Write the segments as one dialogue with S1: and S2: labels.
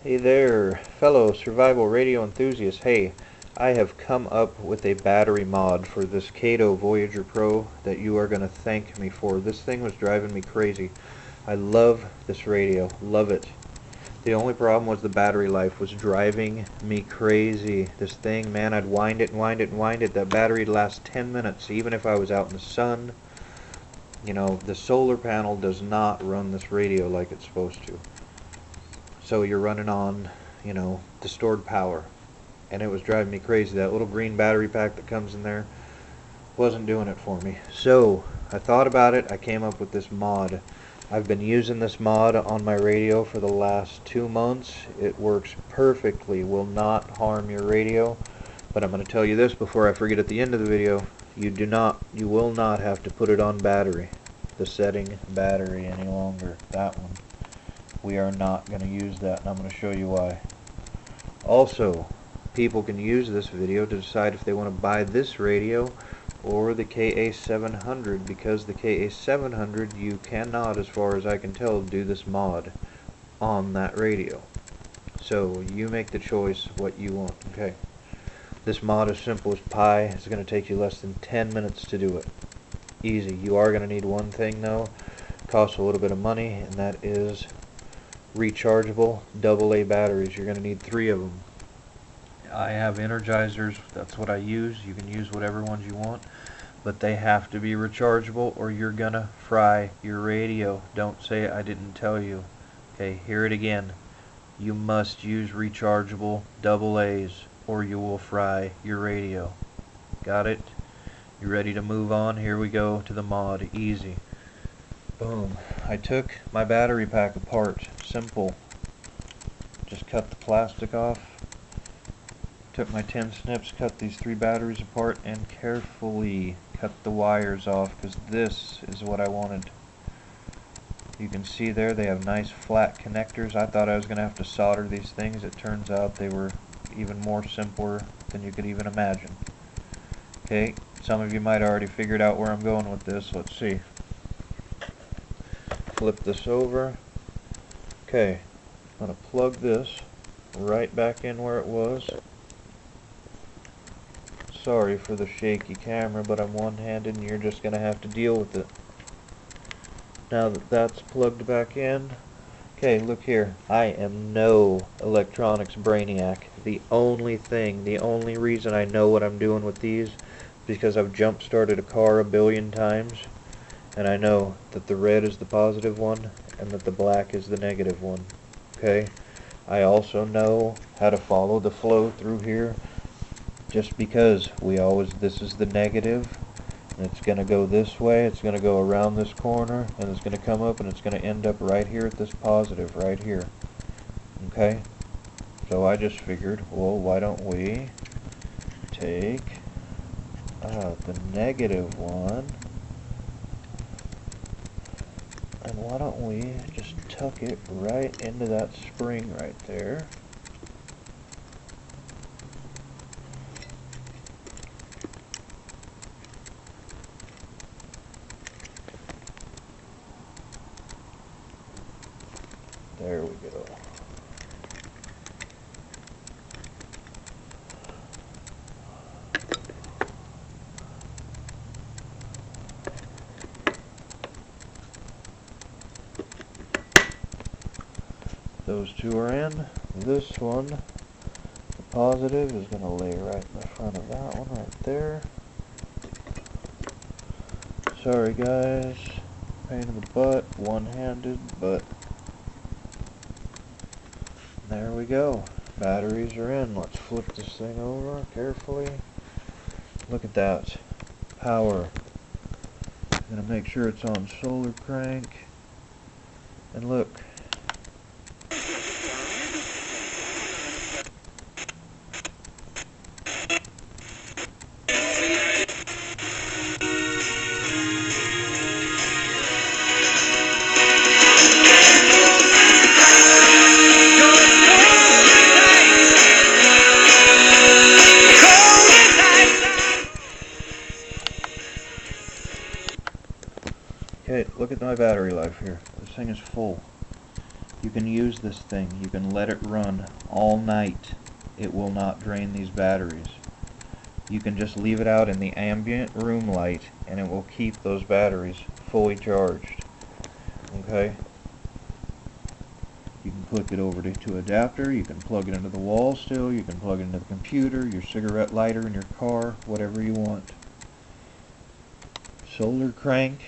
S1: Hey there, fellow survival radio enthusiasts. Hey, I have come up with a battery mod for this Kaito Voyager Pro that you are going to thank me for. This thing was driving me crazy. I love this radio, love it. The only problem was the battery life was driving me crazy. This thing, man, I'd wind it and wind it and wind it. That battery'd last 10 minutes, even if I was out in the sun. You know, the solar panel does not run this radio like it's supposed to. So you're running on, you know, the stored power. And it was driving me crazy. That little green battery pack that comes in there wasn't doing it for me. So I thought about it. I came up with this mod. I've been using this mod on my radio for the last 2 months. It works perfectly, will not harm your radio. But I'm going to tell you this before I forget at the end of the video. You will not have to put it on battery, the setting battery, any longer. That one. We are not going to use that, and I'm going to show you why. Also, people can use this video to decide if they want to buy this radio or the KA700, because the KA700 you cannot, as far as I can tell, do this mod on that radio. So you make the choice what you want. Okay. This mod is simple as pie. It's going to take you less than 10 minutes to do it. Easy. You are going to need one thing though. It costs a little bit of money, and that is rechargeable AA batteries. You're going to need 3 of them. I have Energizers. That's what I use. You can use whatever ones you want, but they have to be rechargeable or you're going to fry your radio. Don't say I didn't tell you. Okay, hear it again. You must use rechargeable AA's or you will fry your radio. Got it? You ready to move on? Here we go to the mod. Easy. Boom. I took my battery pack apart. Simple. Just cut the plastic off. Took my 10 snips, cut these 3 batteries apart, and carefully cut the wires off, because this is what I wanted. You can see there they have nice flat connectors. I thought I was going to have to solder these things. It turns out they were even more simpler than you could even imagine. Okay, some of you might already figured out where I'm going with this. Let's see. Flip this over. Okay, I'm going to plug this right back in where it was. Sorry for the shaky camera, but I'm one-handed and you're just going to have to deal with it. Now that that's plugged back in, okay, look here. I am no electronics brainiac. The only reason I know what I'm doing with these is because I've jump-started a car a billion times, and I know that the red is the positive one and that the black is the negative one. Okay? I also know how to follow the flow through here, just because this is the negative, and it's going to go this way, it's going to go around this corner, and it's going to come up, and it's going to end up right here at this positive, right here. Okay? So I just figured, well, why don't we take the negative one, and why don't we just tuck it right into that spring right there. There we go. Those 2 are in. This one, the positive, is going to lay right in the front of that one right there. Sorry guys, pain in the butt, one-handed, but there we go. Batteries are in. Let's flip this thing over carefully. Look at that. Power. I'm going to make sure it's on solar crank. And look. Okay, look at my battery life here. This thing is full. You can use this thing. You can let it run all night. It will not drain these batteries. You can just leave it out in the ambient room light and it will keep those batteries fully charged. Okay? You can click it over to adapter, you can plug it into the wall still, you can plug it into the computer, your cigarette lighter in your car, whatever you want. Solar crank,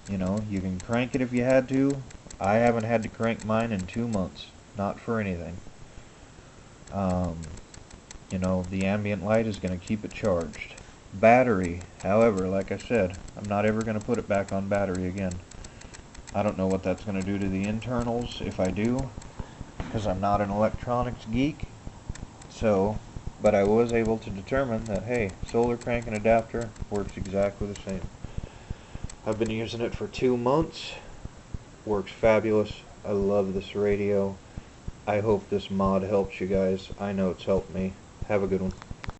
S1: you know, you can crank it if you had to. I haven't had to crank mine in 2 months, not for anything. You know, the ambient light is going to keep it charged. Battery, however, like I said, I'm not ever going to put it back on battery again. I don't know what that's going to do to the internals if I do, because I'm not an electronics geek. So, but I was able to determine that, hey, solar crank and adapter works exactly the same. I've been using it for 2 months. Works fabulous. I love this radio. I hope this mod helps you guys. I know it's helped me. Have a good one.